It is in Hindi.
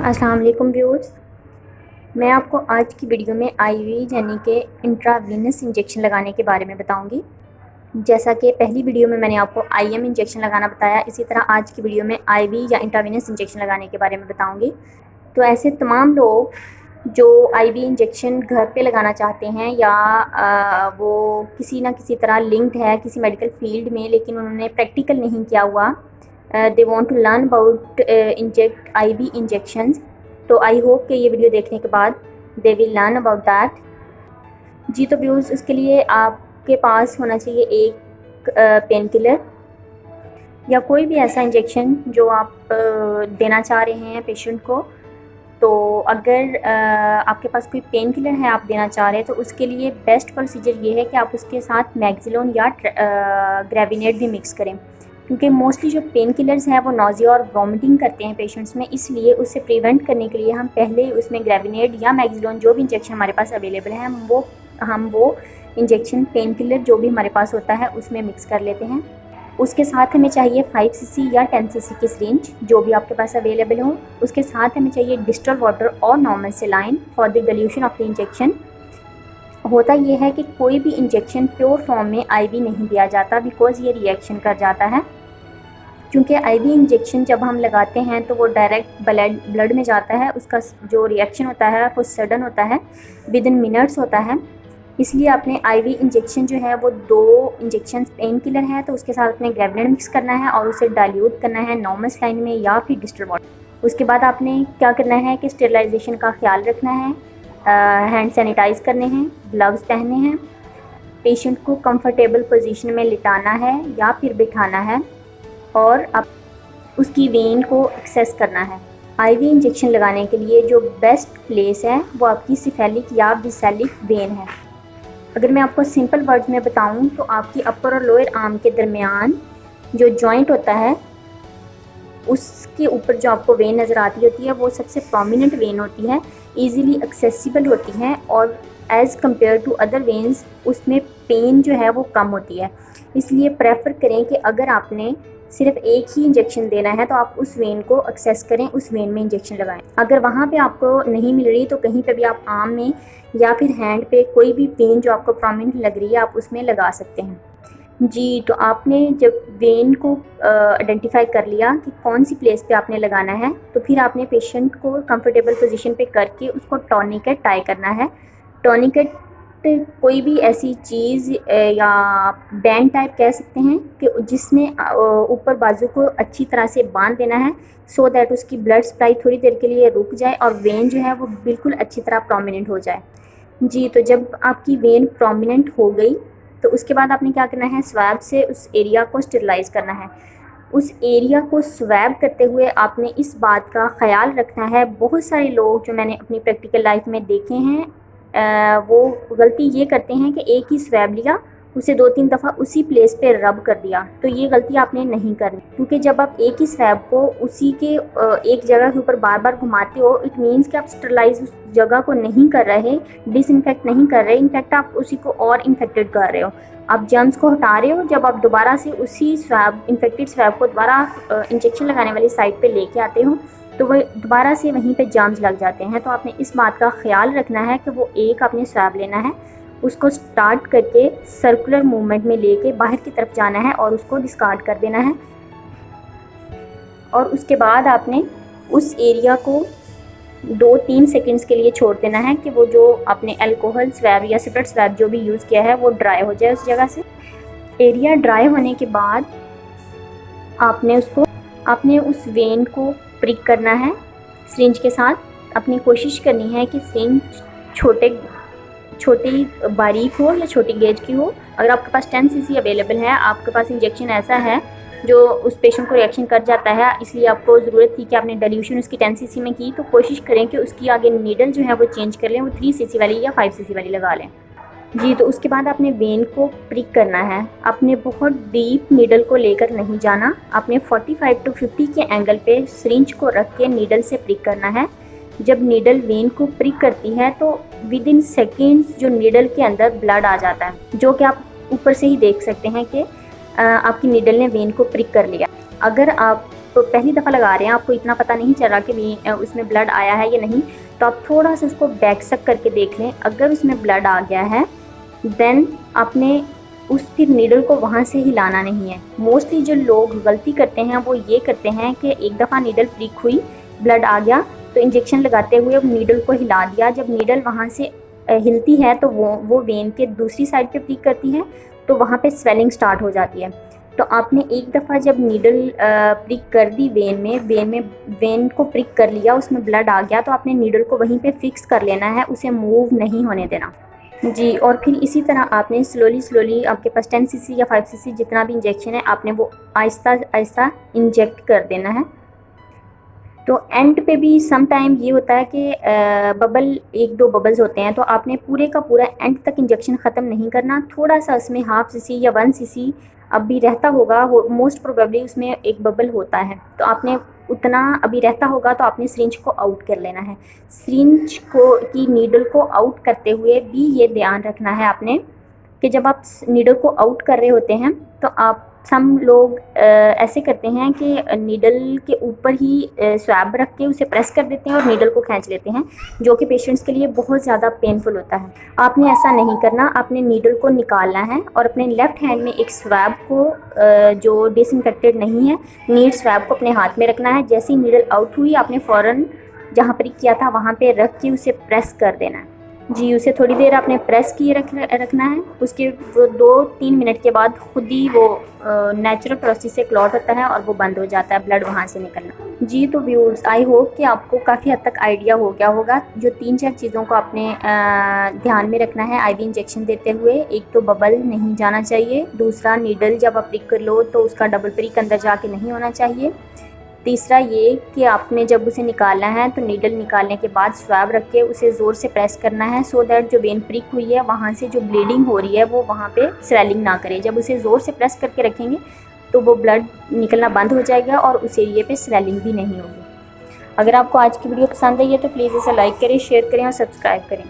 अस्सलाम वालेकुम व्यूअर्स। मैं आपको आज की वीडियो में आईवी यानी कि इंट्रावीनस इंजेक्शन लगाने के बारे में बताऊंगी। जैसा कि पहली वीडियो में मैंने आपको आईएम इंजेक्शन लगाना बताया, इसी तरह आज की वीडियो में आईवी या इंट्रावीनस इंजेक्शन लगाने के बारे में बताऊंगी। तो ऐसे तमाम लोग जो आईवी इंजेक्शन घर पे लगाना चाहते हैं या वो किसी ना किसी तरह लिंक्ड है किसी मेडिकल फील्ड में, लेकिन उन्होंने प्रैक्टिकल नहीं किया हुआ, they want to learn about inject IV injections. तो आई होप कि ये वीडियो देखने के बाद they will learn about that. जी तो व्यूज़, उसके लिए आपके पास होना चाहिए एक पेन किलर या कोई भी ऐसा इंजेक्शन जो आप देना चाह रहे हैं पेशेंट को। तो अगर आपके पास कोई पेन किलर है आप देना चाह रहे हैं तो उसके लिए बेस्ट प्रोसीजर ये है कि आप उसके साथ मैक्सिलोन या ग्रेविनेट भी मिक्स करें, क्योंकि मोस्टली जो पेन किलर्स हैं वो नोज़िया और वॉमिटिंग करते हैं पेशेंट्स में। इसलिए उससे प्रिवेंट करने के लिए हम पहले उसमें ग्रेविनेट या मैक्सिलोन जो भी इंजेक्शन हमारे पास अवेलेबल है हम वो इंजेक्शन पेन किलर जो भी हमारे पास होता है उसमें मिक्स कर लेते हैं। उसके साथ हमें चाहिए 5 cc या 10 cc की सिरिंज जो भी आपके पास अवेलेबल हो। उसके साथ हमें चाहिए डिस्टिल्ड वाटर और normal saline for the dilution of the injection. होता यह है कि कोई भी इंजेक्शन प्योर फॉर्म में आईवी नहीं दिया जाता, बिकॉज़ ये रिएक्शन कर जाता है। क्योंकि आईवी इंजेक्शन जब हम लगाते हैं तो वो डायरेक्ट ब्लड में जाता है, उसका जो रिएक्शन होता है वो सडन होता है, विद इन मिनट्स होता है। इसलिए अपने आईवी इंजेक्शन जो है वो 2 इंजेक्शन पेन किलर है तो उसके साथ अपने ग्रेविनेट मिक्स करना है और उसे डाइल्यूट करना है नॉर्मल सलाइन में या फिर डिस्टिल्ड वाटर। उसके बाद आपने क्या करना है कि स्टेरिलाइजेशन का ख्याल रखना है, हैंड सैनिटाइज करने हैं, ग्लव्स पहनने हैं, पेशेंट को कंफर्टेबल पोजीशन में लिटाना है या फिर बिठाना है और अब उसकी वेन को एक्सेस करना है। आईवी इंजेक्शन लगाने के लिए जो बेस्ट प्लेस है वो आपकी सिफेलिक या बिसेलिक वेन है। अगर मैं आपको सिंपल वर्ड्स में बताऊं तो आपकी अपर और लोअर आर्म के दरमियान जो जॉइंट होता है उसके ऊपर जो आपको वेन नज़र आती होती है वो सबसे प्रोमिनेंट वेन होती है, इजीली एक्सेसिबल होती है और as compare to other veins उसमें पेन जो है वो कम होती है। इसलिए प्रेफर करें कि अगर आपने सिर्फ एक ही इंजेक्शन देना है तो आप उस वेन को एक्सेस करें, उस वेन में इंजेक्शन लगाएं। अगर वहाँ पे आपको नहीं मिल रही तो कहीं पे भी आप आर्म में या फिर हैंड पे कोई भी वेन जो आपको प्रोमिनेंट लग रही है आप उसमें लगा सकते हैं। जी तो आपने जब वेन को आइडेंटिफाई कर लिया कि कौन सी प्लेस पे आपने लगाना है तो फिर आपने पेशेंट को कंफर्टेबल पोजीशन पे करके उसको टॉर्निकेट टाई करना है। टॉर्निकेट कोई भी ऐसी चीज़ या बैंड टाइप कह सकते हैं कि जिसमें ऊपर बाजू को अच्छी तरह से बांध देना है, सो दैट उसकी ब्लड सप्लाई थोड़ी देर के लिए रुक जाए और वेन जो है वो बिल्कुल अच्छी तरह प्रोमिनेंट हो जाए। जी तो जब आपकी वेन प्रोमिनेंट हो गई तो उसके बाद आपने क्या करना है, स्वैब से उस एरिया को स्टेरिलाइज करना है। उस एरिया को स्वैब करते हुए आपने इस बात का ख्याल रखना है, बहुत सारे लोग जो मैंने अपनी प्रैक्टिकल लाइफ में देखे हैं वो गलती ये करते हैं कि एक ही स्वैब लिया, उसे 2-3 दफ़ा उसी प्लेस पे रब कर दिया। तो ये गलती आपने नहीं करनी, क्योंकि जब आप एक ही स्वैब को उसी के एक जगह के ऊपर बार बार घुमाते हो, इट मीन्स कि आप स्टरलाइज उस जगह को नहीं कर रहे, डिसइंफेक्ट नहीं कर रहे, इनफैक्ट आप उसी को और इन्फेक्टेड कर रहे हो, आप जर्म्स को हटा रहे हो। जब आप दोबारा से उसी स्वैब इन्फेक्टेड स्वैब को दोबारा इंजेक्शन लगाने वाली साइट पर लेके आते हो तो वह दोबारा से वहीं पे जर्म्स लग जाते हैं। तो आपने इस बात का ख्याल रखना है कि वो एक आपने स्वैब लेना है, उसको स्टार्ट करके सर्कुलर मूवमेंट में लेके बाहर की तरफ जाना है और उसको डिस्कार्ड कर देना है। और उसके बाद आपने उस एरिया को 2-3 सेकंड्स के लिए छोड़ देना है कि वो जो आपने अल्कोहल स्वैब या सिगरेट स्वैब जो भी यूज़ किया है वो ड्राई हो जाए उस जगह से। एरिया ड्राई होने के बाद आपने उस वेन को प्रिक करना है सिरिंज के साथ। अपनी कोशिश करनी है कि सिरिंज छोटी बारीक हो या छोटी गेज की हो। अगर आपके पास 10 cc अवेलेबल है, आपके पास इंजेक्शन ऐसा है जो उस पेशेंट को रिएक्शन कर जाता है, इसलिए आपको ज़रूरत थी कि आपने डाइल्यूशन उसकी 10 cc में की, तो कोशिश करें कि उसकी आगे नीडल जो है वो चेंज कर लें, वो 3 cc वाली या 5 cc वाली लगा लें। जी तो उसके बाद आपने वेन को प्रिक करना है। आपने बहुत डीप नीडल को लेकर नहीं जाना, आपने 45 to 50 के एंगल पे सिरिंज को रख के नीडल से प्रिक करना है। जब नीडल वेन को प्रिक करती है तो विद इन सेकेंड्स जो नीडल के अंदर ब्लड आ जाता है, जो कि आप ऊपर से ही देख सकते हैं कि आपकी नीडल ने वेन को प्रिक कर लिया। अगर आप पहली दफ़ा लगा रहे हैं, आपको इतना पता नहीं चल रहा कि उसमें ब्लड आया है या नहीं, तो आप थोड़ा सा उसको बैक सक करके देख लें। अगर उसमें ब्लड आ गया है देन आपने उस फिर नीडल को वहाँ से हिलाना नहीं है। मोस्टली जो लोग गलती करते हैं वो ये करते हैं कि एक दफ़ा नीडल प्रिक हुई, ब्लड आ गया तो इंजेक्शन लगाते हुए नीडल को हिला दिया। जब नीडल वहाँ से हिलती है तो वो वेन के दूसरी साइड पे प्रिक करती है, तो वहाँ पे स्वेलिंग स्टार्ट हो जाती है। तो आपने एक दफ़ा जब नीडल प्रिक कर दी वेन को प्रिक कर लिया, उसमें ब्लड आ गया, तो आपने नीडल को वहीं पे फिक्स कर लेना है, उसे मूव नहीं होने देना जी। और फिर इसी तरह आपने स्लोली आपके पास 10 सीसी या 5 सीसी जितना भी इंजेक्शन है, आपने वो आहिस्ता आहिस्ता इंजेक्ट कर देना है। तो एंड पे भी सम टाइम ये होता है कि बबल 1-2 बबल्स होते हैं, तो आपने पूरे का पूरा एंड तक इंजेक्शन ख़त्म नहीं करना। थोड़ा सा उसमें हाफ सीसी या 1 सीसी अभी रहता होगा, मोस्ट प्रोबेबली उसमें एक बबल होता है, तो आपने उतना अभी रहता होगा तो आपने सिरिंज को आउट कर लेना है। सिरिंज की नीडल को आउट करते हुए भी ये ध्यान रखना है आपने कि जब आप नीडल को आउट कर रहे होते हैं तो आप सम लोग ऐसे करते हैं कि नीडल के ऊपर ही स्वैब रख के उसे प्रेस कर देते हैं और नीडल को खींच लेते हैं, जो कि पेशेंट्स के लिए बहुत ज़्यादा पेनफुल होता है। आपने ऐसा नहीं करना, आपने नीडल को निकालना है और अपने लेफ़्ट हैंड में एक स्वैब को जो डिसइंफेक्टेड नहीं है, नीड स्वैब को अपने हाथ में रखना है। जैसे ही नीडल आउट हुई आपने फ़ौरन जहाँ पर किया था वहाँ पर रख के उसे प्रेस कर देना है जी। उसे थोड़ी देर आपने प्रेस किए रखना है। उसके वो 2-3 मिनट के बाद खुद ही वो नेचुरल प्रोसेस से क्लॉट होता है और वो बंद हो जाता है ब्लड वहाँ से निकलना जी। तो व्यूअर्स, आई होप कि आपको काफ़ी हद तक आइडिया हो गया होगा। जो 3-4 चीज़ों को आपने ध्यान में रखना है आईवी इंजेक्शन देते हुए। एक तो बबल नहीं जाना चाहिए, दूसरा नीडल जब आप प्रिक कर लो तो उसका डबल प्रिक अंदर जाके नहीं होना चाहिए, तीसरा ये कि आपने जब उसे निकालना है तो नीडल निकालने के बाद स्वैब रख के उसे ज़ोर से प्रेस करना है, सो दैट जो वेन प्रिक हुई है वहाँ से जो ब्लीडिंग हो रही है वो वहाँ पे स्वेलिंग ना करे। जब उसे ज़ोर से प्रेस करके रखेंगे तो वो ब्लड निकलना बंद हो जाएगा और उस एरिए पे स्वेलिंग भी नहीं होगी। अगर आपको आज की वीडियो पसंद आई है तो प्लीज़ इसे लाइक करें, शेयर करें और सब्सक्राइब करें।